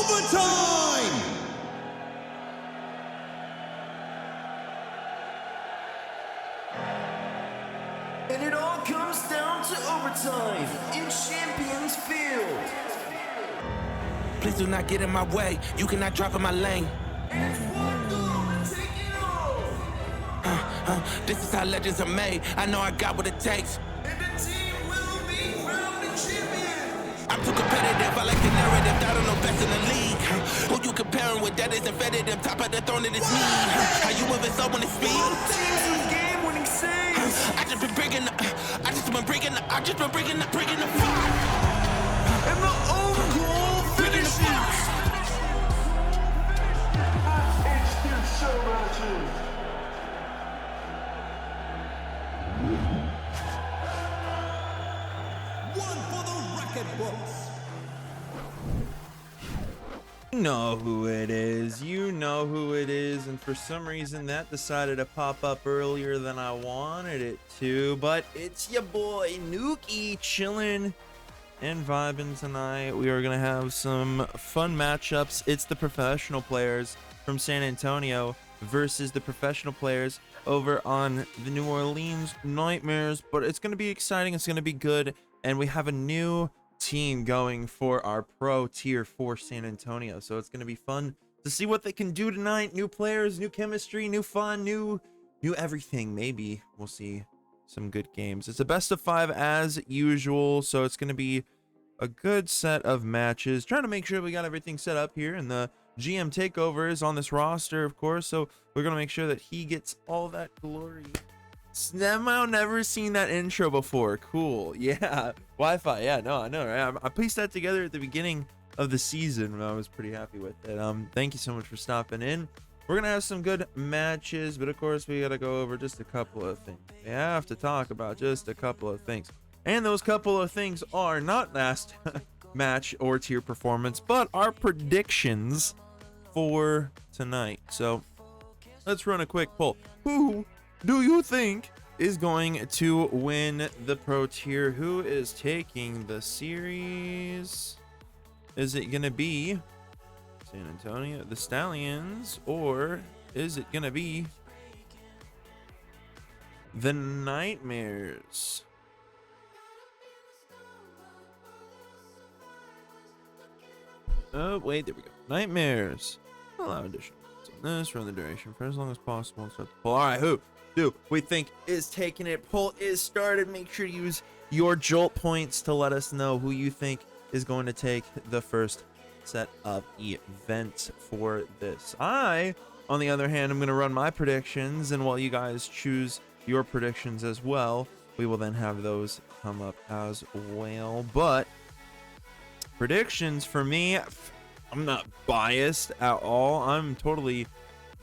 overtime! And it all comes down to overtime in Champions Field. Please do not get in my way. You cannot drop in my lane. It's one goal, take it all. This is how legends are made. I know I got what it takes. And the team will be crowned the champion. I'm too competitive. I like the narrative. I don't know best in the league. Who you comparing with? That isn't competitive. Top of the throne, it is me. How you ever so on the speed? Both teams with game-winning saves. I just been bringing the fire. And the own goal finishes. One for the record books. You know who it is. You know who it is. And for some reason that decided to pop up earlier than I wanted it to. But it's your boy Nukey chilling and vibing tonight. We are going to have some fun matchups. It's the professional players from San Antonio versus the professional players over on the New Orleans Nightmares. But it's going to be exciting. It's going to be good. And we have a new team going for our pro tier for San Antonio, so it's going to be fun to see what they can do tonight. New players, new chemistry, new fun, new everything. Maybe we'll see some good games. It's a best of 5 as usual, so it's going to be a good set of matches. Trying to make sure we got everything set up here, and the GM takeover is on this roster, of course, so we're going to make sure that he gets all that glory. Snemo, never seen that intro before. Cool. Yeah. Wi-Fi. Yeah, no, I know, right? I pieced that together at the beginning of the season and I was pretty happy with it. Thank you so much for stopping in. We're gonna have some good matches, but of course we gotta go over just a couple of things. We have to talk about just a couple of things. And those couple of things are not last match or tier performance, but our predictions for tonight. So let's run a quick poll. Who do you think is going to win the pro tier? Who is taking the series? Is it gonna be San Antonio, the Stallions, or is it gonna be the Nightmares? Oh wait, there we go. Nightmares. Allow additional on this, run the duration for as long as possible and start the poll. All right, who do we think is taking it? Poll is started. Make sure to use your Jolt points to let us know who you think is going to take the first set of events for this. I, on the other hand, I'm going to run my predictions, and while you guys choose your predictions as well, we will then have those come up as well. But predictions for me, I'm not biased at all. I'm totally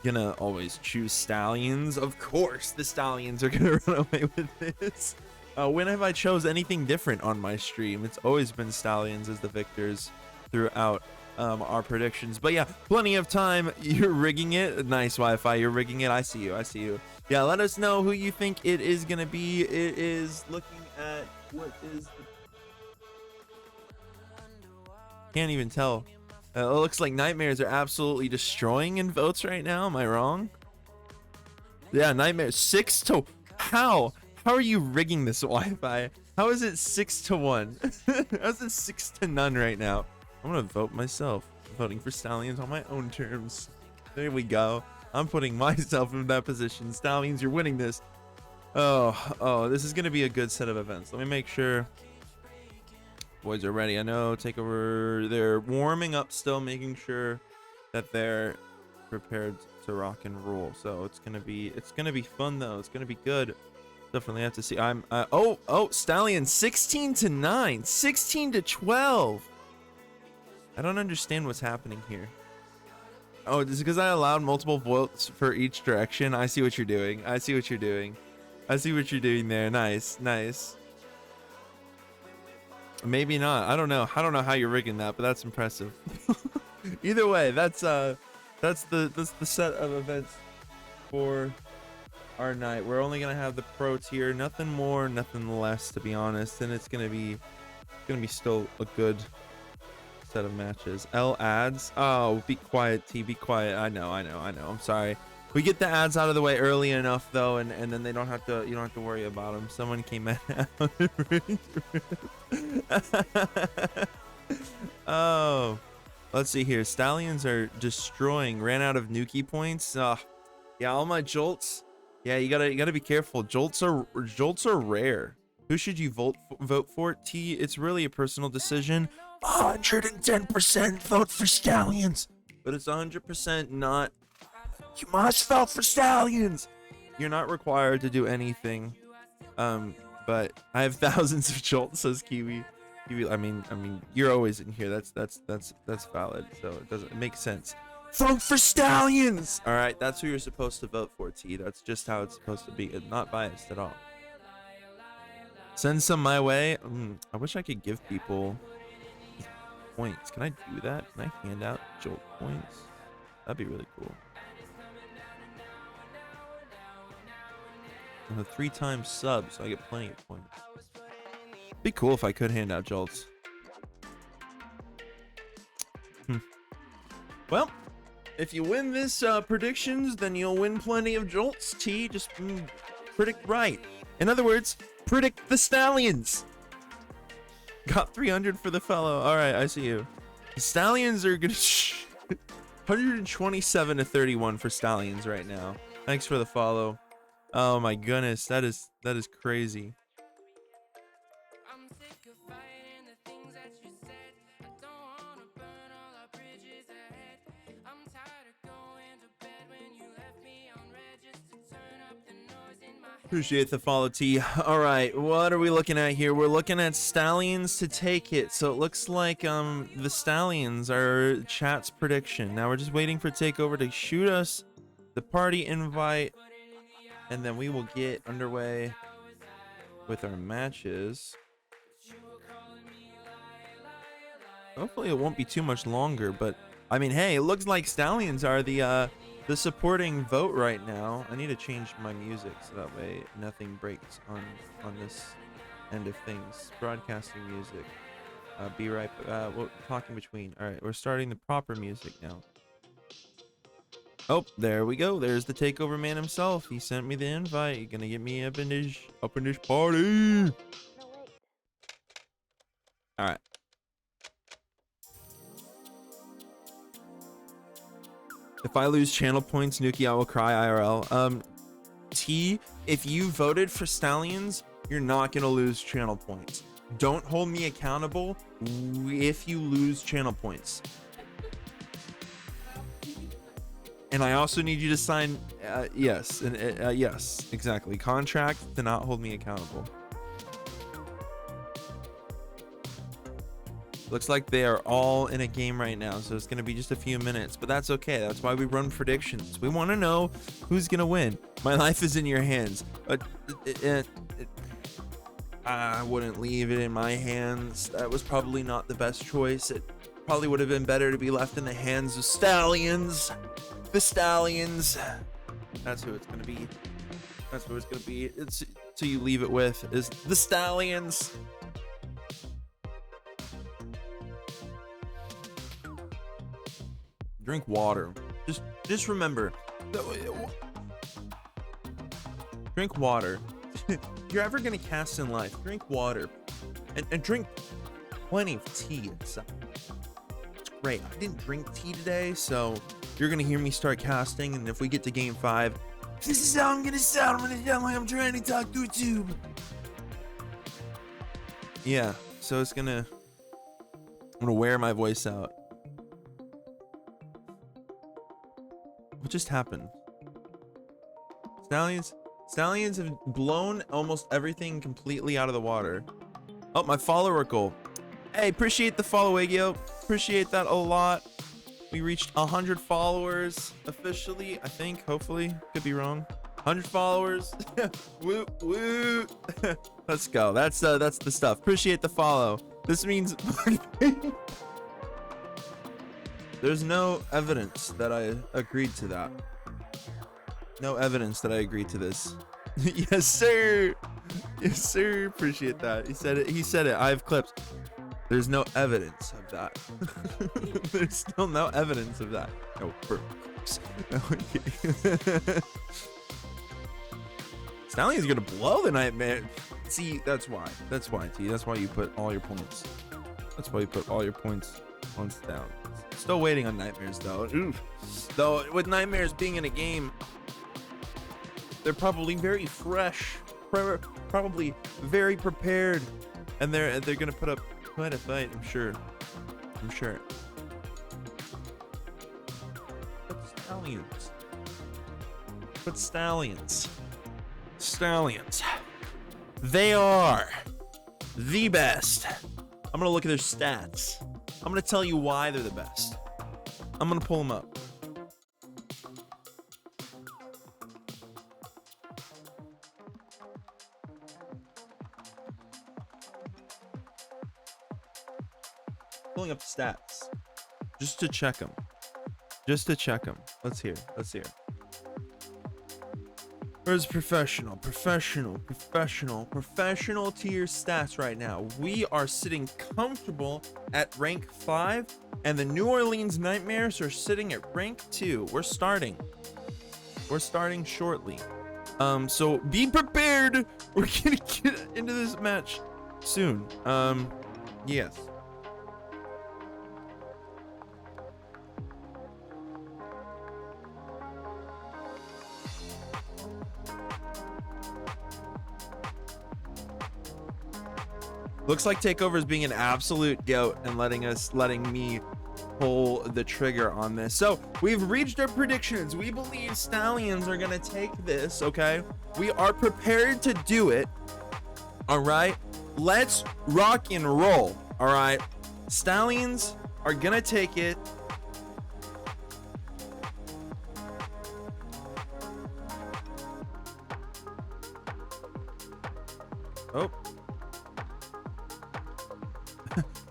gonna always choose Stallions. Of course the Stallions are gonna run away with this. When have I chose anything different on my stream? It's always been Stallions as the victors throughout our predictions. But yeah, plenty of time. You're rigging it. Nice Wi-Fi. You're rigging it. I see you. I see you. Yeah, let us know who you think it is gonna be. It is looking at what is the... Can't even tell. It looks like Nightmares are absolutely destroying in votes right now. Am I wrong? Yeah, Nightmares 6 to... How are you rigging this Wi-Fi? How is it 6 to 1? How is it 6 to none right now? I'm gonna vote myself. I'm voting for Stallions on my own terms. There we go. I'm putting myself in that position. Stallions, you're winning this. Oh, this is gonna be a good set of events. Let me make sure boys are ready. I know takeover, they're warming up still, making sure that they're prepared to rock and roll. So it's gonna be fun though. It's gonna be good. Definitely have to see. Stallion 16 to 9, 16 to 12. I don't understand what's happening here. Oh, this is because I allowed multiple votes for each direction. I see what you're doing. I see what you're doing. I see what you're doing there. Nice. Maybe not. I don't know how you're rigging that, but that's impressive. Either way, that's the set of events for our night. We're only gonna have the pro tier, nothing more, nothing less, to be honest, and it's gonna be still a good set of matches. L ads. Oh, be quiet, T. Be quiet. I know. I'm sorry. We get the ads out of the way early enough though, and then they don't have to. You don't have to worry about them. Someone came out. Oh, let's see here. Stallions are destroying. Ran out of Nukey points. Yeah, all my jolts. Yeah, you gotta be careful. Jolts are rare. Who should you vote for? T. It's really a personal decision. 110% vote for Stallions, but it's 100% not. You must vote for Stallions. You're not required to do anything. But I have thousands of jolts, says Kiwi. I mean, you're always in here. That's valid. So it makes sense. Vote for Stallions. All right, that's who you're supposed to vote for, T. That's just how it's supposed to be. It's not biased at all. Send some my way. I wish I could give people points. Can I do that? Can I hand out jolt points? That'd be really cool. 3 times sub, so I get plenty of points. Be cool if I could hand out jolts. Well, if you win this predictions, then you'll win plenty of jolts. T, just predict right. In other words, predict the Stallions. Got 300 for the fellow. All right, I see you. The Stallions are gonna 127 to 31 for Stallions right now. Thanks for the follow. Oh my goodness, that is crazy. Appreciate the follow, T. All right, what are we looking at here? We're looking at Stallions to take it. So it looks like the Stallions are chat's prediction. Now we're just waiting for Takeover to shoot us the party invite, and then we will get underway with our matches. Hopefully it won't be too much longer, but I mean, hey, it looks like Stallions are the supporting vote right now. I need to change my music so that way nothing breaks on this end of things. Broadcasting music. Be right. We'll talk in between. All right, we're starting the proper music now. Oh, there we go. There's the Takeover man himself. He sent me the invite. You're gonna get me up in this party. All right. If I lose channel points, Nukey, I will cry IRL. T, if you voted for Stallions, you're not gonna lose channel points. Don't hold me accountable if you lose channel points. And I also need you to sign, yes, exactly. Contract to not hold me accountable. Looks like they are all in a game right now, so it's gonna be just a few minutes, but that's okay. That's why we run predictions. We want to know who's gonna win. My life is in your hands. I wouldn't leave it in my hands. That was probably not the best choice. It probably would have been better to be left in the hands of Stallions. The Stallions. That's who it's gonna be. That's who it's gonna be. It's who you leave it with is the Stallions. Drink water. Just remember. Drink water. If you're ever gonna cast in life, drink water. And drink plenty of tea. It's great. I didn't drink tea today, so you're gonna hear me start casting, and if we get to game 5, this is how I'm gonna sound. I'm gonna sound like I'm trying to talk to a tube. Yeah, so I'm gonna wear my voice out. What just happened? Stallions have blown almost everything completely out of the water. Oh, my follower goal. Hey, appreciate the follow, Agio. Appreciate that a lot. We reached 100 followers officially, I think. Hopefully, could be wrong. 100 followers. Woo woo. Let's go. That's the stuff. Appreciate the follow. This means there's no evidence that I agreed to that. No evidence that I agreed to this. Yes, sir. Yes, sir. Appreciate that. He said it. I have clips. There's no evidence of that. There's still no evidence of that. No, Stallion's gonna blow the Nightmare. See, that's why. That's why, T. That's why you put all your points. That's why you put all your points on Stallions. Still waiting on Nightmares though. Oof. Though with Nightmares being in a game, they're probably very fresh, probably very prepared, and they're gonna put up quite a fight. I'm sure. But Stallions. They are the best. I'm gonna look at their stats. I'm gonna tell you why they're the best. I'm gonna pull them up. Pulling up the stats just to check them. Let's hear. Where's professional tier stats right now? We are sitting comfortable at rank 5, and the New Orleans Nightmares are sitting at rank 2. We're starting shortly. So be prepared. We're gonna get into this match soon. Yes. Looks like Takeover is being an absolute goat and letting me pull the trigger on this. So we've reached our predictions. We believe Stallions are gonna take this. Okay, we are prepared to do it. All right, let's rock and roll. All right, Stallions are gonna take it. Oh.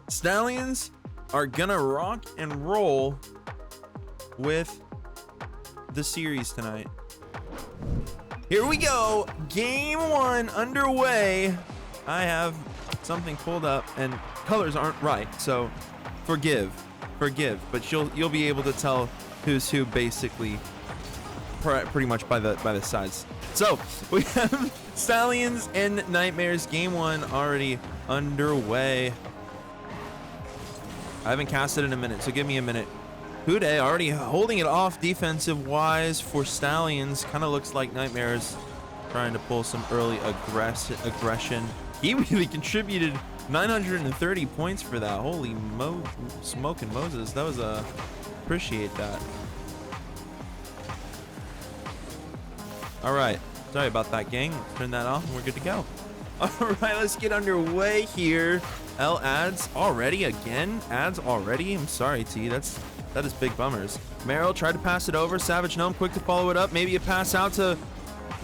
Stallions are gonna rock and roll with the series tonight. Here we go. Game 1 underway. I have something pulled up and colors aren't right, so forgive, but you'll be able to tell who's who basically pretty much by the sides. So we have Stallions and Nightmares. Game 1 already underway. I haven't cast it in a minute, so give me a minute. Hude already holding it off defensive wise for Stallions. Kind of looks like Nightmares trying to pull some early aggression. He really contributed 930 points for that. Holy smoking Moses. That was appreciate that. All right, sorry about that, gang. Let's turn that off and we're good to go. All right, let's get underway here. Ads already again. Ads already. I'm sorry, T. That is big bummers. Meryl tried to pass it over. Savage Gnome quick to follow it up. Maybe a pass out to.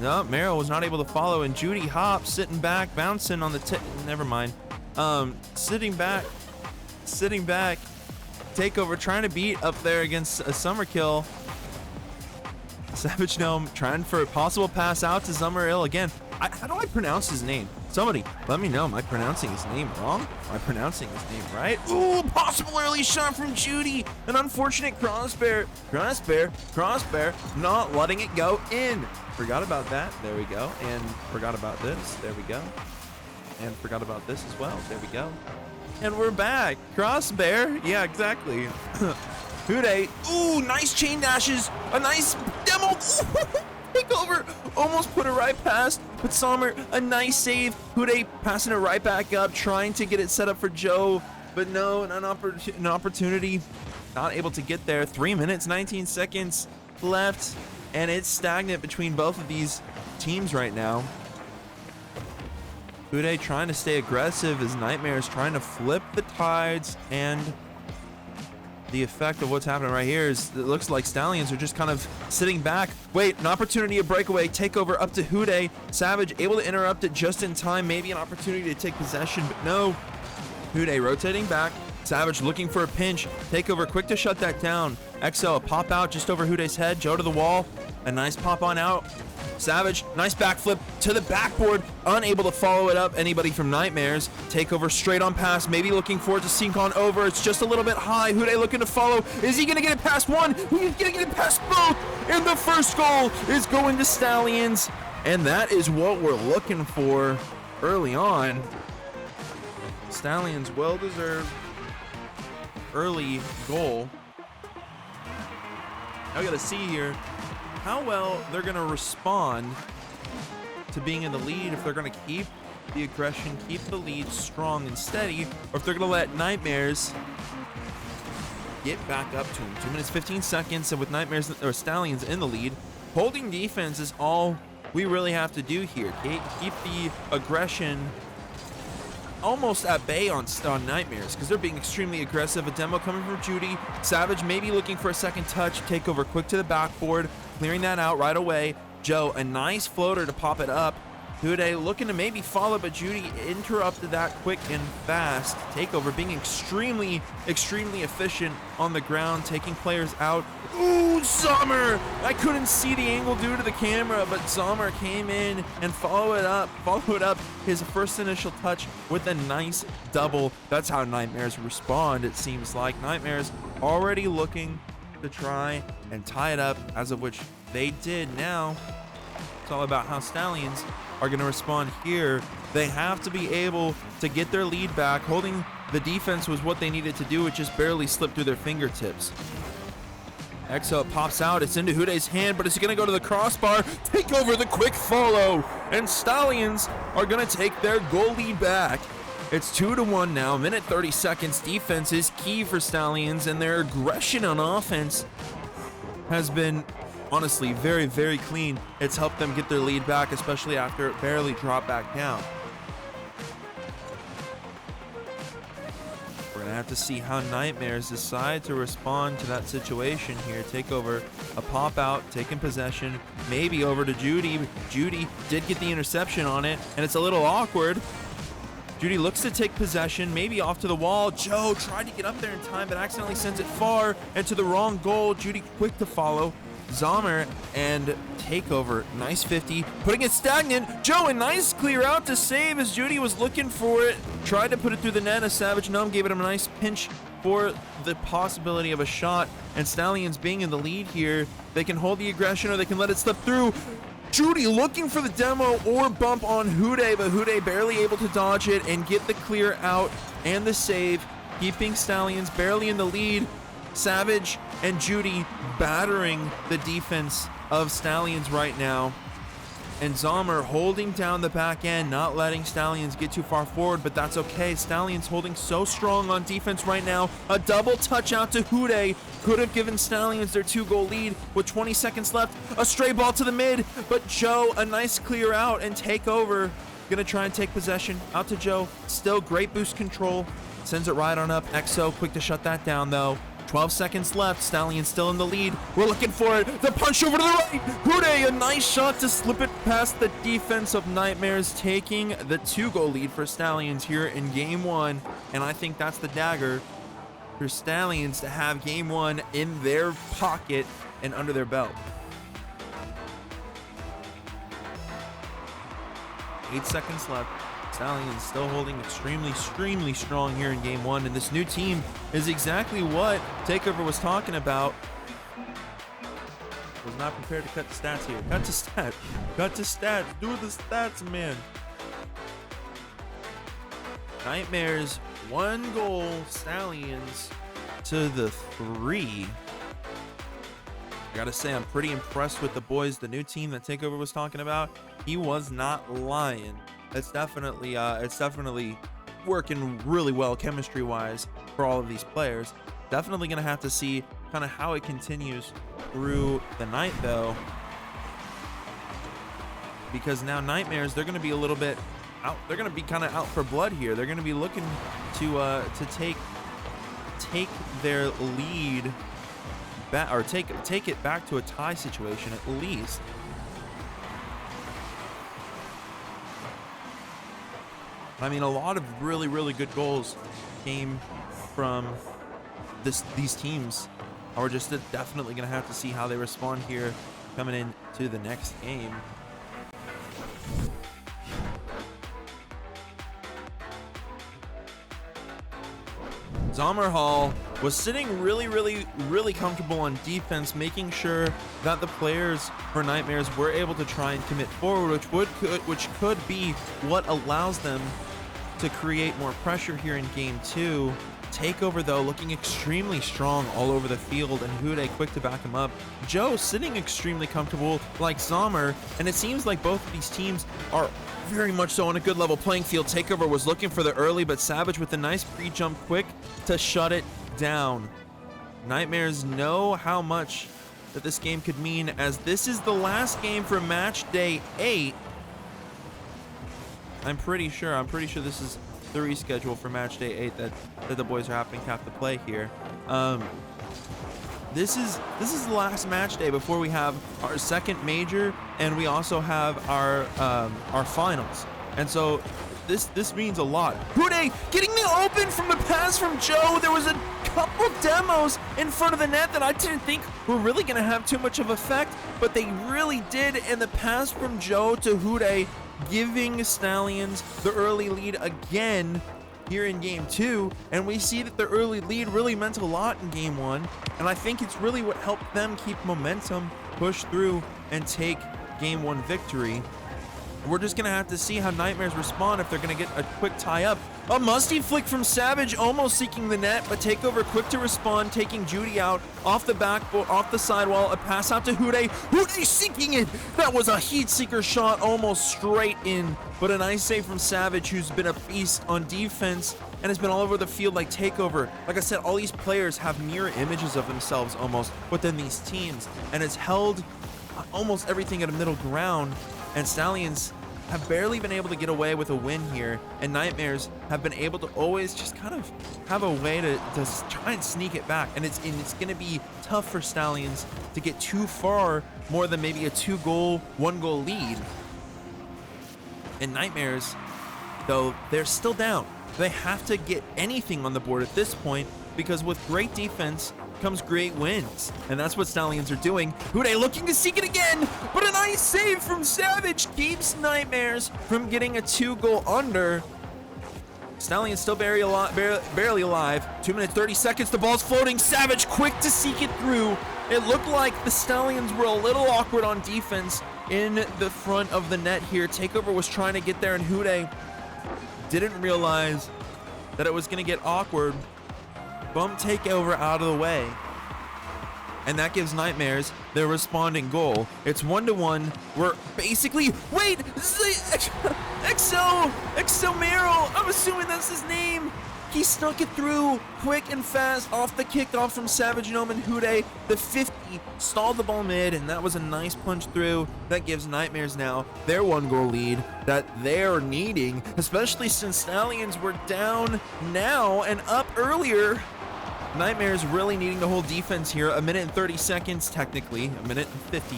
No, Meryl was not able to follow. And Judy Hop sitting back, bouncing on the tip. Never mind. Sitting back. Takeover trying to beat up there against a summer kill. Savage Gnome trying for a possible pass out to Summer again. How do I pronounce his name? Somebody let me know. Am I pronouncing his name wrong? Am I pronouncing his name right? Ooh, possible early shot from Judy. An unfortunate crossbear. Not letting it go in. Forgot about that. There we go. And forgot about this. There we go. And forgot about this as well. There we go. And we're back. Crossbear. Yeah, exactly. Hude. Ooh, nice chain dashes. A nice demo. Takeover almost put it right past, but Sommer, a nice save. Hude passing it right back up, trying to get it set up for Joe, but no, an opportunity. Not able to get there. 3 minutes, 19 seconds left, and it's stagnant between both of these teams right now. Hude trying to stay aggressive as Nightmares trying to flip the tides, and the effect of what's happening right here is it looks like Stallions are just kind of sitting back. Wait, an opportunity, a breakaway, takeover up to Hude. Savage able to interrupt it just in time. Maybe an opportunity to take possession, but no. Hude rotating back. Savage looking for a pinch. Takeover quick to shut that down. XL a pop out just over Hude's head. Joe to the wall. A nice pop on out. Savage, nice backflip to the backboard, unable to follow it up. Anybody from Nightmares. Takeover straight on pass, maybe looking for it to sink on over. It's just a little bit high. Hude looking to follow. Is he gonna get it past one? He's gonna get it past both. And the first goal is going to Stallions. And that is what we're looking for early on. Stallions well-deserved early goal. Now we gotta see here how well they're gonna respond to being in the lead, if they're gonna keep the aggression, keep the lead strong and steady, or if they're gonna let Nightmares get back up to them. 2 minutes, 15 seconds, and with Nightmares or Stallions in the lead, holding defense is all we really have to do here. Keep the aggression almost at bay on Nightmares, because they're being extremely aggressive. A demo coming from Judy. Savage maybe looking for a second touch. Takeover quick to the backboard, clearing that out right away. Joe, a nice floater to pop it up. Hude looking to maybe follow, but Judy interrupted that quick and fast. Takeover being extremely efficient on the ground, taking players out. Ooh, Sommer! I couldn't see the angle due to the camera, but Sommer came in and followed up his first initial touch with a nice double. That's how Nightmares respond, it seems like. Nightmares already looking to try and tie it up, as of which they did. Now it's all about how Stallions are going to respond here. They have to be able to get their lead back. Holding the defense was what they needed to do. It just barely slipped through their fingertips. Exo pops out. It's into Hude's hand, but it's going to go to the crossbar. Take over the quick follow. And Stallions are going to take their goal lead back. It's 2-1 now. Minute 30 seconds. Defense is key for Stallions, and their aggression on offense has been honestly very clean. It's helped them get their lead back, especially after it barely dropped back down. We're gonna have to see how Nightmares decide to respond to that situation here. Takeover, a pop out, taking possession, maybe over to Judy. Judy did get the interception on it, and it's a little awkward. Judy looks to take possession, maybe off to the wall. Joe tried to get up there in time, but accidentally sends it far and to the wrong goal. Judy quick to follow. Sommer and Takeover, nice 50, putting it stagnant. Joe, a nice clear out to save as Judy was looking for it. Tried to put it through the net. A Savage Numb gave it a nice pinch for the possibility of a shot. And Stallions being in the lead here, they can hold the aggression or they can let it slip through. Judy looking for the demo or bump on Hude, but Hude barely able to dodge it and get the clear out and the save, keeping Stallions barely in the lead. Savage and Judy battering the defense of Stallions right now. And Sommer holding down the back end, not letting Stallions get too far forward, but that's okay. Stallions holding so strong on defense right now. A double touch out to Hude could have given Stallions their 2-goal lead with 20 seconds left. A stray ball to the mid, but Joe, a nice clear out and Takeover. Gonna try and take possession. Out to Joe. Still great boost control. Sends it right on up. Exo quick to shut that down though. 12 seconds left. Stallions still in the lead. We're looking for it. The punch over to the right. Hude, a nice shot to slip it past the defense of Nightmares, taking the 2-goal lead for Stallions here in game 1. And I think that's the dagger for Stallions to have game 1 in their pocket and under their belt. 8 seconds left. Stallions still holding extremely strong here in game 1, and this new team is exactly what Takeover was talking about. Was not prepared to cut the stats here. Cut to stats. Do the stats, man. Nightmares 1 goal, Stallions to the 3. I gotta say, I'm pretty impressed with the boys. The new team that Takeover was talking about, he was not lying. It's definitely working really well chemistry wise for all of these players. Definitely gonna have to see kind of how it continues through the night though, because now Nightmares, they're gonna be a little bit out. They're gonna be kind of out for blood here. They're gonna be looking to take their lead back, or take it back to a tie situation at least. I mean, a lot of really good goals came from these teams. We're just definitely going to have to see how they respond here coming into the next game. Hall was sitting really comfortable on defense, making sure that the players for Nightmares were able to try and commit forward, which could be what allows them to create more pressure here in game 2. Takeover, though, looking extremely strong all over the field, and Hude quick to back him up. Joe sitting extremely comfortable like Zomer, and it seems like both of these teams are very much so on a good level playing field. Takeover was looking for the early, but Savage with a nice pre-jump quick to shut it down. Nightmares know how much that this game could mean, as this is the last game for match day 8. I'm pretty sure this is the reschedule for match day 8 that the boys are having to play here. This is the last match day before we have our second major, and we also have our finals. And so this means a lot. Hude getting the open from the pass from Joe. There was a couple demos in front of the net that I didn't think were really going to have too much of effect, but they really did. And the pass from Joe to Hude, giving Stallions the early lead again here in game 2, and we see that the early lead really meant a lot in game 1, and I think it's really what helped them keep momentum, push through, and take game 1 victory. We're just gonna have to see how Nightmares respond, if they're gonna get a quick tie-up. A musty flick from Savage, almost seeking the net, but Takeover quick to respond, taking Judy out off the backboard, off the sidewall. A pass out to Hude. Hude sinking it. That was a heat seeker shot, almost straight in, but a nice save from Savage, who's been a beast on defense and has been all over the field like Takeover. Like I said, all these players have mirror images of themselves almost within these teams, and it's held almost everything at a middle ground. And Stallions have barely been able to get away with a win here, and Nightmares have been able to always just kind of have a way to try and sneak it back. And it's going to be tough for Stallions to get too far more than maybe a 2-goal, 1-goal lead. And Nightmares, though, they're still down. They have to get anything on the board at this point, because with great defense comes great wins, and that's what Stallions are doing. Hude looking to seek it again, but a nice save from Savage keeps Nightmares from getting a 2-goal under. Stallions still barely alive. 2 minutes 30 seconds, the ball's floating. Savage quick to seek it through. It looked like the Stallions were a little awkward on defense in the front of the net here. Takeover was trying to get there, and Hude didn't realize that it was going to get awkward. Bump Takeover out of the way, and that gives Nightmares their responding goal. It's 1-1. We're basically, wait, Exo Merrill, I'm assuming that's his name. He snuck it through quick and fast off the kickoff from Savage Gnome, and Hude, the 50, stalled the ball mid, and that was a nice punch through. That gives Nightmares now their 1-goal lead that they're needing, especially since Stallions were down now and up earlier. Nightmares really needing to hold defense here. 1 minute and 30 seconds, technically 1 minute and 50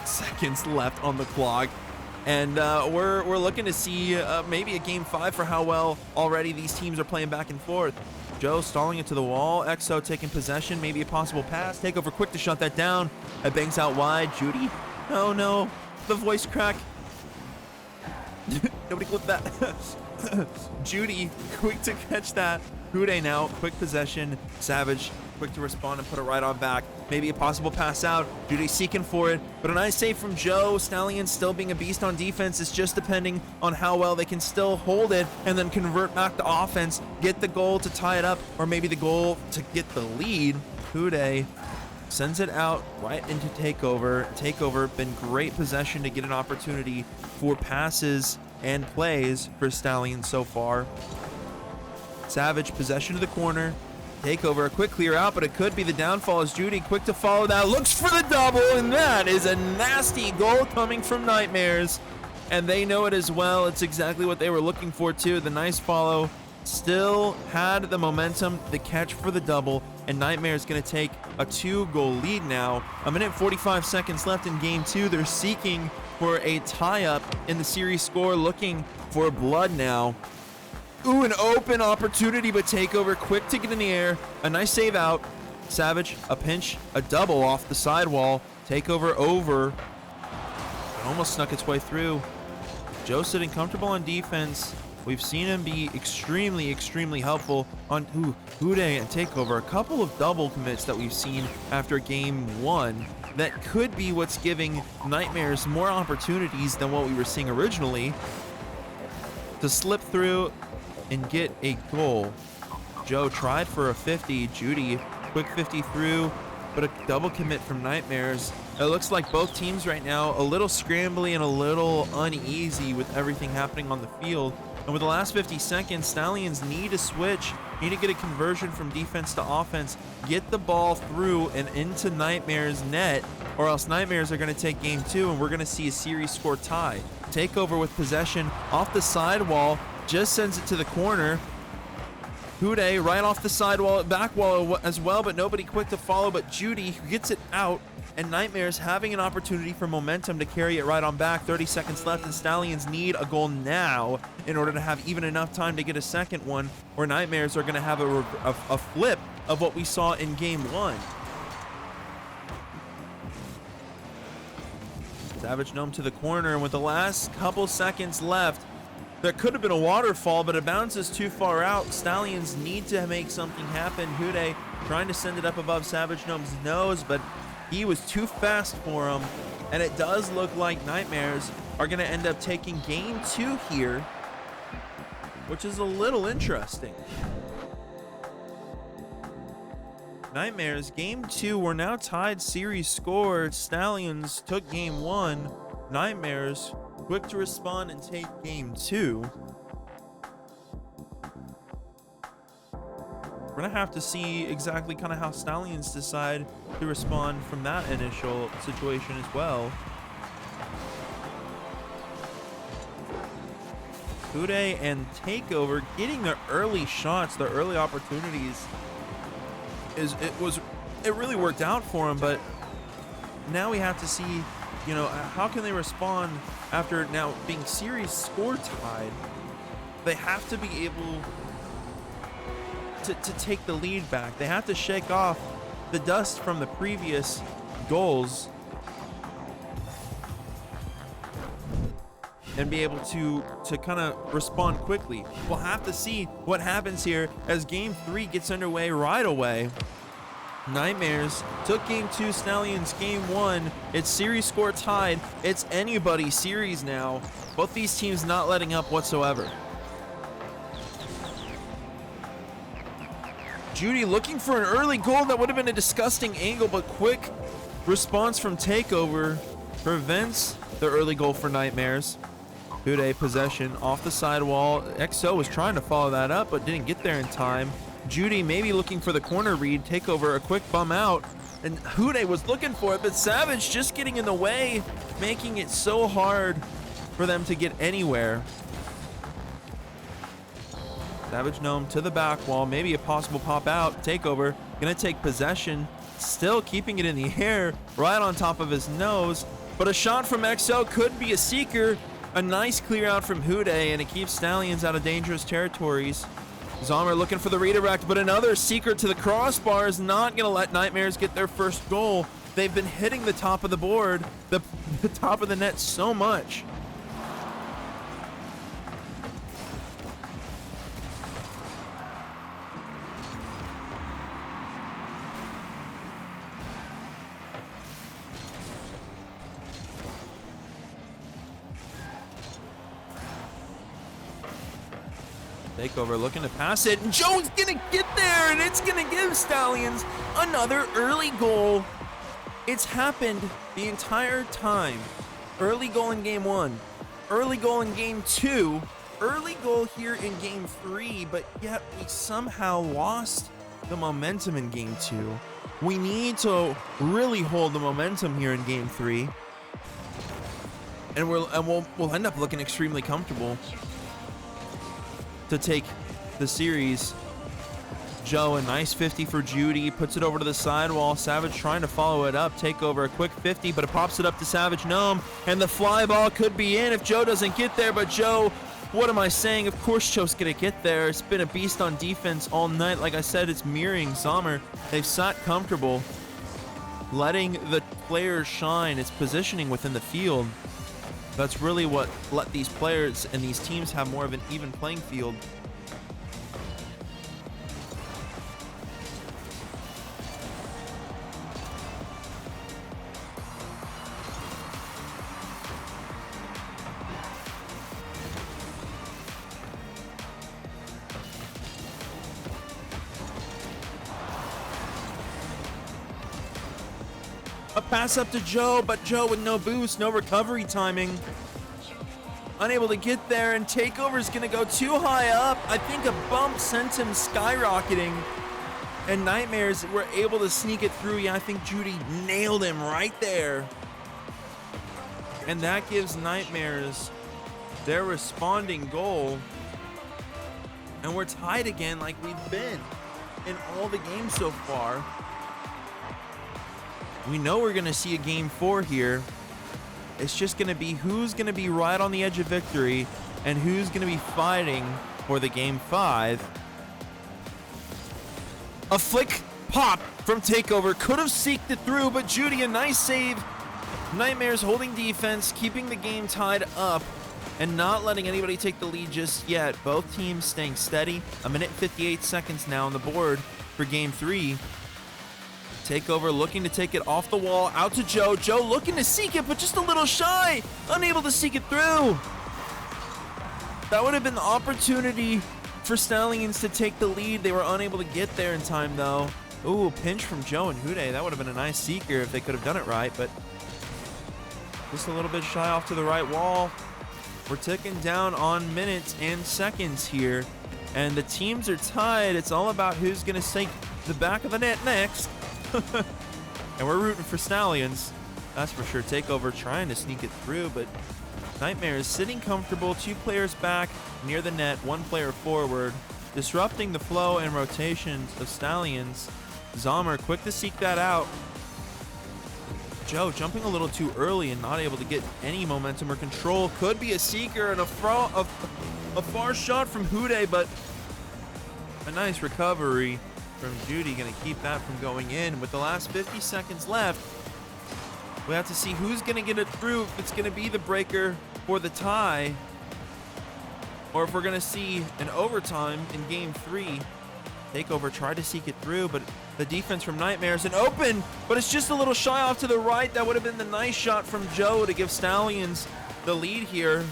seconds left on the clock. And we're looking to see maybe a game 5 for how well already these teams are playing back and forth. Joe stalling it to the wall. Exo taking possession, maybe a possible pass. Takeover quick to shut that down. It bangs out wide. Judy, oh no, the voice crack. Nobody clipped that. Judy quick to catch that. Hude now, quick possession. Savage quick to respond and put it right on back. Maybe a possible pass out. Judy seeking for it, but a nice save from Joe. Stallions still being a beast on defense. It's just depending on how well they can still hold it and then convert back to offense, get the goal to tie it up, or maybe the goal to get the lead. Hude sends it out right into Takeover. Takeover been great possession to get an opportunity for passes and plays for Stallions so far. Savage possession to the corner. Takeover, a quick clear out, but it could be the downfall as Judy quick to follow that. Looks for the double, and that is a nasty goal coming from Nightmares. And they know it as well. It's exactly what they were looking for too. The nice follow still had the momentum, the catch for the double, and Nightmares going to take a 2-goal lead now. 1 minute 45 seconds left in game 2. They're seeking for a tie-up in the series score, looking for blood now. Ooh, an open opportunity, but Takeover quick to get in the air. A nice save out. Savage, a pinch, a double off the sidewall. Takeover over. It almost snuck its way through. Joe sitting comfortable on defense. We've seen him be extremely helpful on Houday and Takeover. A couple of double commits that we've seen after game 1 that could be what's giving Nightmares more opportunities than what we were seeing originally to slip through and get a goal. Joe tried for a 50. Judy, quick 50 through, but a double commit from Nightmares. It looks like both teams right now a little scrambly and a little uneasy with everything happening on the field. And with the last 50 seconds, Stallions need to switch, need to get a conversion from defense to offense, get the ball through and into Nightmares' net, or else Nightmares are going to take game 2 and we're going to see a series score tie. Takeover with possession off the sidewall, just sends it to the corner. Houday right off the sidewall, back wall as well, but nobody quick to follow but Judy, who gets it out, and Nightmares having an opportunity for momentum to carry it right on back. 30 seconds left, and Stallions need a goal now in order to have even enough time to get a second one, where Nightmares are going to have a flip of what we saw in game 1. Savage Gnome to the corner, and with the last couple seconds left, there could have been a waterfall, but it bounces too far out. Stallions need to make something happen. Houday trying to send it up above Savage Gnome's nose, but he was too fast for him. And it does look like Nightmares are going to end up taking game 2 here, which is a little interesting. Nightmares, game 2, we're now tied series score. Stallions took game 1. Nightmares quick to respond and take game 2. We're gonna have to see exactly kind of how Stallions decide to respond from that initial situation as well. Houday and Takeover getting their early shots, their early opportunities. It really worked out for them, but now we have to see, you know, how can they respond after now being series score tied. They have to be able to take the lead back. They have to shake off the dust from the previous goals and be able to kind of respond quickly. We'll have to see what happens here as game 3 gets underway right away. Nightmares took game 2, Stallions game 1. It's series score tied. It's anybody's series now. Both these teams not letting up whatsoever. Judy looking for an early goal. That would have been a disgusting angle, but quick response from Takeover prevents the early goal for Nightmares. Houday possession off the sidewall. XO was trying to follow that up, but didn't get there in time. Judy maybe looking for the corner read. Takeover a quick bum out, and Houday was looking for it, but Savage just getting in the way, making it so hard for them to get anywhere. Savage Gnome to the back wall, maybe a possible pop out. Takeover gonna take possession, still keeping it in the air right on top of his nose, but a shot from XO could be a seeker. A nice clear out from Houday, and it keeps Stallions out of dangerous territories. Zomer looking for the redirect, but another seeker to the crossbar is not going to let Nightmares get their first goal. They've been hitting the top of the board, the top of the net so much. Takeover looking to pass it, and Joe's gonna get there, and it's gonna give Stallions another early goal. It's happened the entire time. Early goal in game 1, early goal in game 2, early goal here in game 3, but yet we somehow lost the momentum in game 2. We need to really hold the momentum here in game 3, and we'll end up looking extremely comfortable to take the series. Joe, a nice 50 for Judy, puts it over to the sidewall. Savage trying to follow it up. Takeover, a quick 50, but it pops it up to Savage Gnome, and the fly ball could be in if Joe doesn't get there, but Joe, what am I saying? Of course Joe's gonna get there. It's been a beast on defense all night. Like I said, it's mirroring Zomer. They've sat comfortable, letting the players shine. It's positioning within the field. That's really what let these players and these teams have more of an even playing field. A pass up to Joe, but Joe with no boost, no recovery timing. Unable to get there, and Takeover's gonna go too high up. I think a bump sent him skyrocketing, and Nightmares were able to sneak it through. Yeah, I think Judy nailed him right there. And that gives Nightmares their responding goal. And we're tied again like we've been in all the games so far. We know we're gonna see a game 4 here. It's just gonna be who's gonna be right on the edge of victory and who's gonna be fighting for the game 5. A flick pop from Takeover could have seeked it through, but Judy, a nice save. Nightmares holding defense, keeping the game tied up and not letting anybody take the lead just yet. Both teams staying steady. A minute 58 seconds now on the board for game 3. Takeover looking to take it off the wall, out to Joe. Joe looking to seek it, but just a little shy. Unable to seek it through. That would have been the opportunity for Stallions to take the lead. They were unable to get there in time, though. Ooh, pinch from Joe and Hude. That would have been a nice seeker if they could have done it right, but just a little bit shy off to the right wall. We're ticking down on minutes and seconds here, and the teams are tied. It's all about who's going to sink the back of the net next. And we're rooting for Stallions, that's for sure. Takeover trying to sneak it through, but Nightmares sitting comfortable, 2 players back near the net, 1 player forward, disrupting the flow and rotations of Stallions. Zomer quick to seek that out. Joe jumping a little too early and not able to get any momentum or control. Could be a seeker and a far shot from Hude, but a nice recovery from Judy, gonna keep that from going in. With the last 50 seconds left, we have to see who's gonna get it through. If it's gonna be the breaker for the tie, or if we're gonna see an overtime in game 3. Takeover tried to seek it through, but the defense from Nightmares and open, but it's just a little shy off to the right. That would have been the nice shot from Joe to give Stallions the lead here.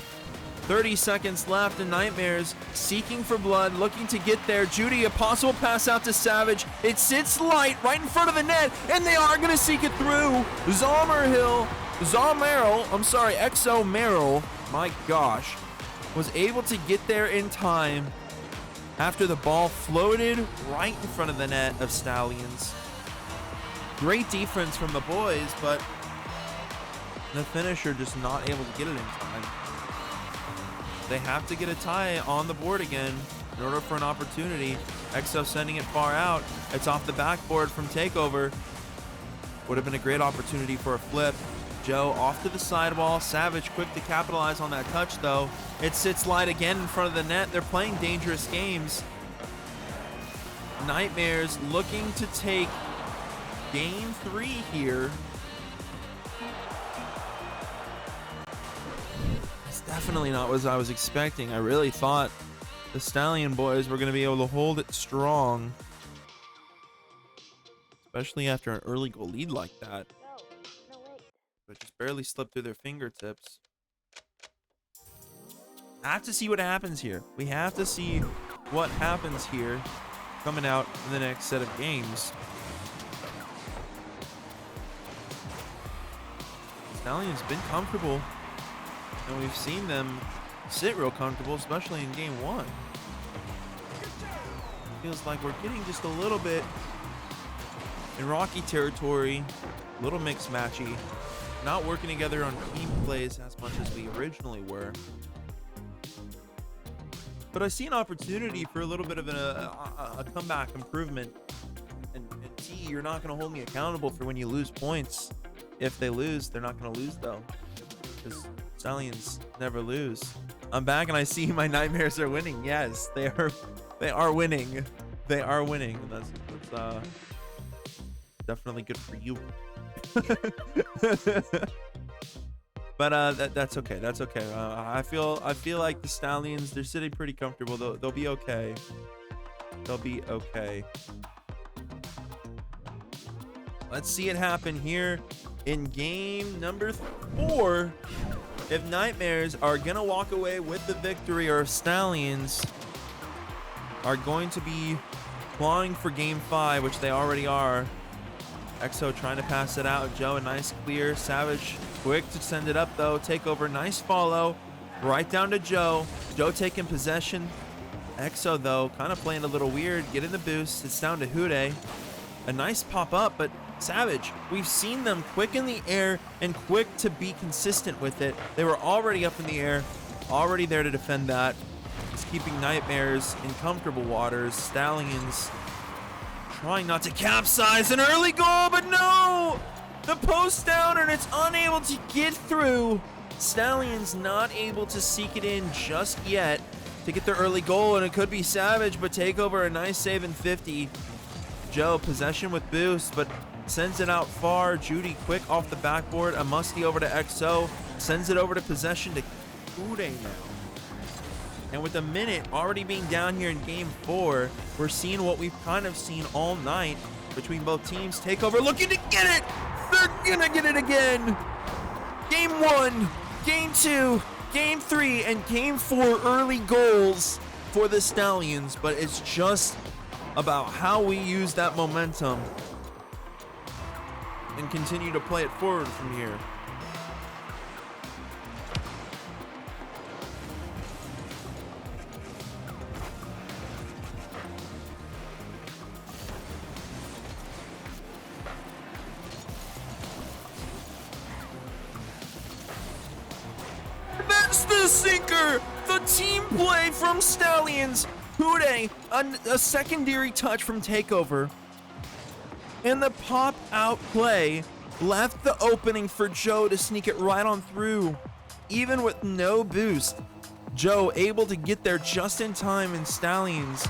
30 seconds left, and Nightmares seeking for blood, looking to get there. Judy, a possible pass out to Savage. It sits light right in front of the net, and they are going to seek it through. Exo Merrill, my gosh, was able to get there in time after the ball floated right in front of the net of Stallions. Great defense from the boys, but the finisher just not able to get it in time. They have to get a tie on the board again in order for an opportunity. Exo sending it far out. It's off the backboard from Takeover. Would have been a great opportunity for a flip. Joe off to the sidewall. Savage quick to capitalize on that touch, though. It sits light again in front of the net. They're playing dangerous games. Nightmares looking to take game 3 here. Definitely not what I was expecting. I really thought the Stallion boys were going to be able to hold it strong, especially after an early goal lead like that. But just barely slipped through their fingertips. I have to see what happens here. We have to see what happens here coming out in the next set of games. Stallion's been comfortable, and we've seen them sit real comfortable, especially in game 1. Feels like we're getting just a little bit in rocky territory, a little mixed matchy, not working together on team plays as much as we originally were. But I see an opportunity for a little bit of a comeback improvement. And T, you're not going to hold me accountable for when you lose points. If they lose, they're not going to lose, though, because Stallions never lose. I'm back and I see my Nightmares are winning. Yes, they are winning. They are winning. And that's definitely good for you. But that's okay. That's okay. I feel like the Stallions, they're sitting pretty comfortable. They'll be okay. They'll be okay. Let's see it happen here in game number 4. If Nightmares are gonna walk away with the victory, or if Stallions are going to be clawing for game 5, which they already are. EXO trying to pass it out. Joe, a nice clear. Savage quick to send it up though. Takeover, nice follow. Right down to Joe. Joe taking possession. EXO though, kind of playing a little weird. Getting the boost. It's down to Hude. A nice pop up, but Savage, we've seen them quick in the air and quick to be consistent with it. They were already up in the air, already there to defend that. It's keeping Nightmares in comfortable waters. Stallions trying not to capsize. An early goal, but no! The post down and it's unable to get through. Stallions not able to seek it in just yet to get their early goal, and it could be Savage, but Takeover, a nice save in 50. Joe, possession with boost, but sends it out far. Judy quick off the backboard. A musty over to EXO. Sends it over to possession to Ude now. And with a minute already being down here in game 4, we're seeing what we've kind of seen all night between both teams. Takeover looking to get it. They're gonna get it again. Game 1, game 2, game 3, and game 4 early goals for the Stallions, but it's just about how we use that momentum and continue to play it forward from here. That's the sinker! The team play from Stallions! Hude, a secondary touch from Takeover. And the pop-out play left the opening for Joe to sneak it right on through. Even with no boost, Joe able to get there just in time, and Stallions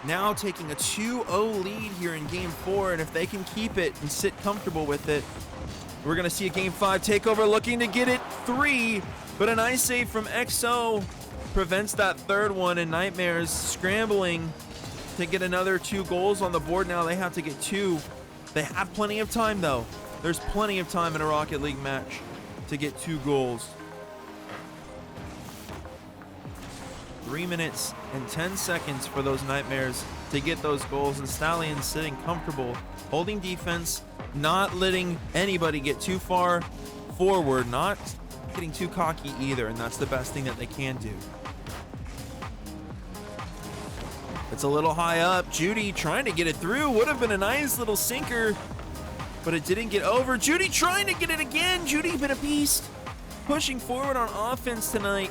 now taking a 2-0 lead here in game 4, and if they can keep it and sit comfortable with it, we're going to see a game 5 Takeover looking to get it 3, but a nice save from EXO prevents that third one, and Nightmares scrambling to get another 2 goals on the board. Now they have to get 2. They have plenty of time though. There's plenty of time in a Rocket League match to get 2 goals. 3 minutes and 10 seconds for those Nightmares to get those goals, and Stallions sitting comfortable, holding defense, not letting anybody get too far forward, not getting too cocky either, and that's the best thing that they can do. It's a little high up. Judy trying to get it through. Would have been a nice little sinker, but it didn't get over. Judy trying to get it again. Judy been a beast. Pushing forward on offense tonight.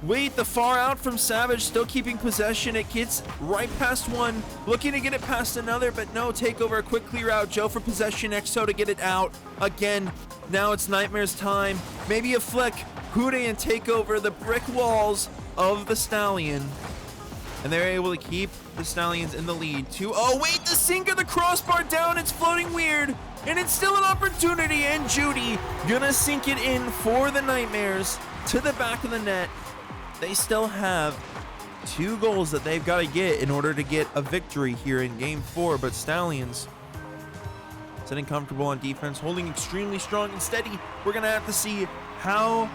Wait, the far out from Savage, still keeping possession. It gets right past one. Looking to get it past another, but no. Takeover, a quick clear out. Joe for possession. EXO to get it out. Again, now it's Nightmares time. Maybe a flick. Hude and Takeover, the brick walls of the Stallion. And they're able to keep the Stallions in the lead. 2-0. Wait, the sinker, the crossbar down. It's floating weird. And it's still an opportunity. And Judy gonna sink it in for the Nightmares to the back of the net. They still have 2 goals that they've got to get in order to get a victory here in game 4. But Stallions sitting comfortable on defense, holding extremely strong and steady. We're gonna have to see how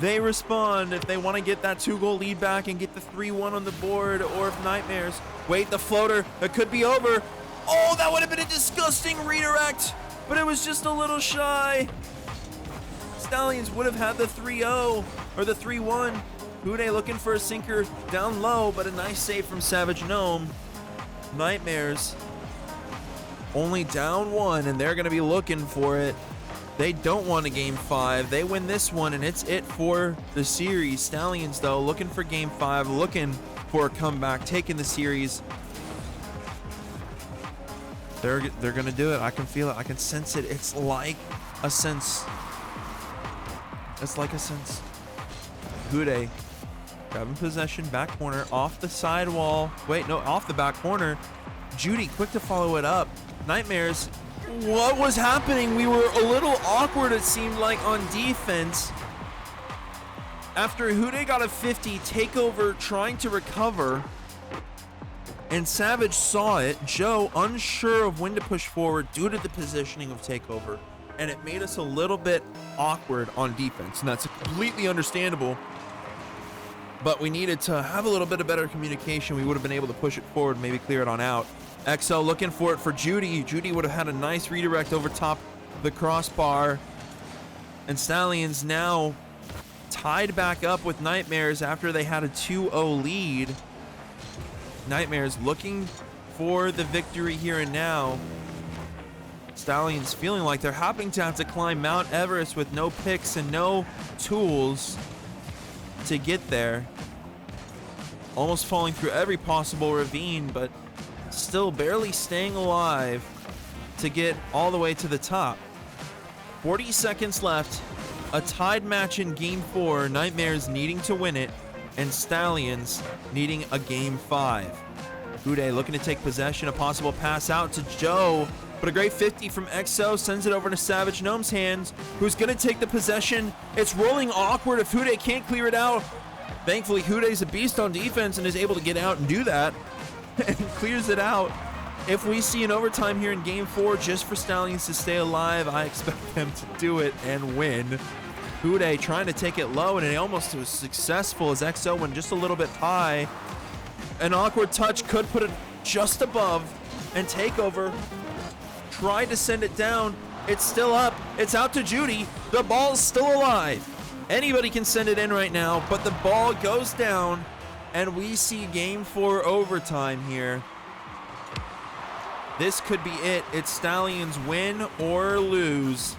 they respond if they want to get that 2-goal lead back and get the 3-1 on the board, or if Nightmares. Wait, the floater, it could be over. Oh, that would have been a disgusting redirect, but it was just a little shy. Stallions would have had the 3-0 or the 3-1. Hude looking for a sinker down low, but a nice save from Savage Gnome. Nightmares only down 1, and they're going to be looking for it. They don't want a game 5. They win this one, and it's it for the series. Stallions, though, looking for game 5, looking for a comeback, taking the series. They're going to do it. I can feel it. I can sense it. It's like a sense. It's like a sense. Hude grabbing possession, back corner, off the sidewall. Wait, no, off the back corner. Judy quick to follow it up. Nightmares what was happening. We were a little awkward, it seemed like, on defense. After Hude got a 50, Takeover trying to recover, and Savage saw it. Joe unsure of when to push forward due to the positioning of Takeover, and it made us a little bit awkward on defense, and that's completely understandable. But we needed to have a little bit of better communication. We would have been able to push it forward, maybe clear it on out. XO looking for it for Judy. Judy would have had a nice redirect over top the crossbar. And Stallions now tied back up with Nightmares after they had a 2-0 lead. Nightmares looking for the victory here and now. Stallions feeling like they're having to have to climb Mount Everest with no picks and no tools to get there. Almost falling through every possible ravine, but still barely staying alive to get all the way to the top. 40 seconds left. A tied match in Game 4. Nightmares needing to win it, and Stallions needing a Game 5. Hude looking to take possession. A possible pass out to Joe, but a great 50 from XO sends it over to Savage Gnome's hands, who's going to take the possession. It's rolling awkward if Hude can't clear it out. Thankfully, Hude's a beast on defense and is able to get out and do that and clears it out. If we see an overtime here in Game 4 just for Stallions to stay alive, I expect them to do it and win. Hude trying to take it low, and it almost was successful as XO went just a little bit high. An awkward touch could put it just above, and Takeover tried to send it down. It's still up. It's out to Judy. The ball's still alive. Anybody can send it in right now, but the ball goes down, and we see Game 4 overtime here. This could be it. It's Stallions win or lose.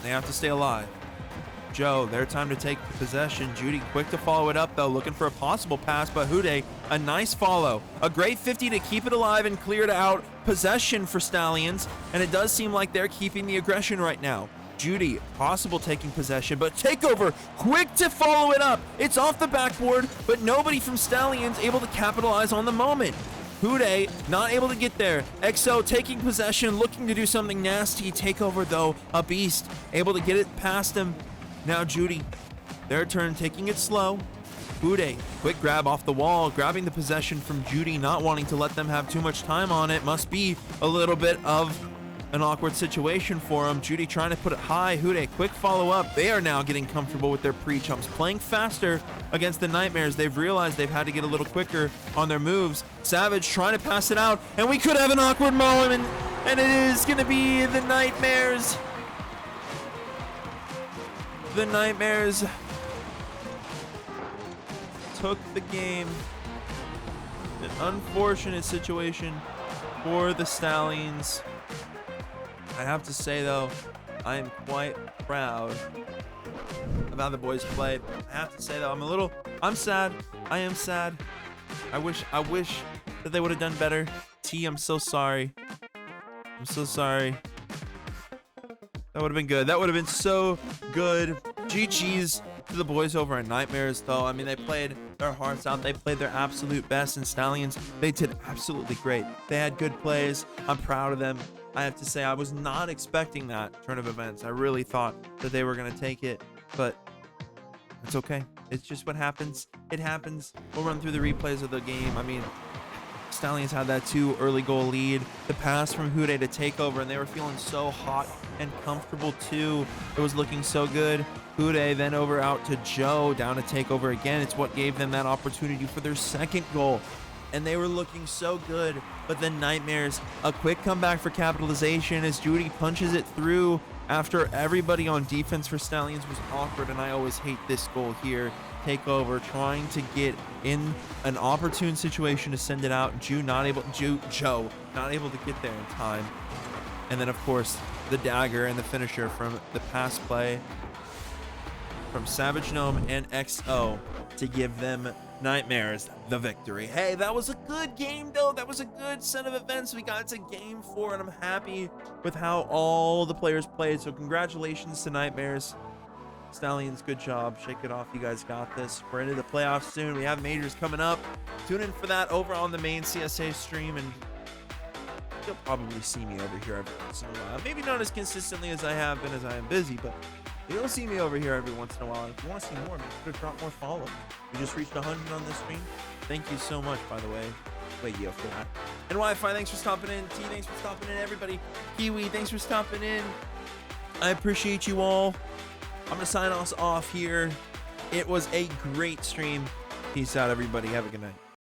They have to stay alive. Joe, their time to take possession. Judy quick to follow it up, though, looking for a possible pass, but Hude, a nice follow. A great 50 to keep it alive and clear it out. Possession for Stallions, and it does seem like they're keeping the aggression right now. Judy, possible taking possession, but Takeover, quick to follow it up. It's off the backboard, but nobody from Stallions able to capitalize on the moment. Hude not able to get there. XO taking possession, looking to do something nasty. Takeover, though, a beast, able to get it past him. Now Judy, their turn, taking it slow. Hude, quick grab off the wall, grabbing the possession from Judy, not wanting to let them have too much time on it. Must be a little bit of an awkward situation for him. Judy trying to put it high. Hude, quick follow up. They are now getting comfortable with their pre-chumps, playing faster against the Nightmares. They've realized they've had to get a little quicker on their moves. Savage trying to pass it out, and we could have an awkward moment, and it is going to be the Nightmares. The Nightmares took the game. An unfortunate situation for the Stallions. I have to say, though, I am quite proud of how the boys played. I have to say, though, I'm sad. I am sad. I wish that they would have done better. T, I'm so sorry. I'm so sorry. That would have been good. That would have been so good. GG's to the boys over at Nightmares, though. I mean, they played their hearts out. They played their absolute best. And Stallions, they did absolutely great. They had good plays. I'm proud of them. I have to say, I was not expecting that turn of events. I really thought that they were going to take it, but it's okay. It's just what happens. It happens. We'll run through the replays of the game. I mean, Stallions had that 2 early goal lead. The pass from Hude to Takeover, and they were feeling so hot and comfortable too. It was looking so good. Hude then over out to Joe, down to Takeover again. It's what gave them that opportunity for their second goal. And they were looking so good, but then Nightmares, a quick comeback for capitalization as Judy punches it through after everybody on defense for Stallions was awkward, and I always hate this goal here. Takeover trying to get in an opportune situation to send it out. Joe not able to get there in time. And then, of course, the dagger and the finisher from the pass play from Savage Gnome and XO to give them Nightmares the victory. Hey, that was a good game, though. That was a good set of events. We got to Game 4, and I'm happy with how all the players played. So congratulations to Nightmares. Stallions, good job. Shake it off. You guys got this. We're into the playoffs soon. We have majors coming up. Tune in for that over on the main CSA stream, and you'll probably see me over here every once in a while. Maybe not as consistently as I have been, as I am busy, but you'll see me over here every once in a while. If you want to see more, make sure to drop more follow. We just reached 100 on this stream. Thank you so much, by the way. Wait, yo, for that. And Wi-Fi, thanks for stopping in. T, thanks for stopping in. Everybody, Kiwi, thanks for stopping in. I appreciate you all. I'm gonna sign us off here. It was a great stream. Peace out, everybody. Have a good night.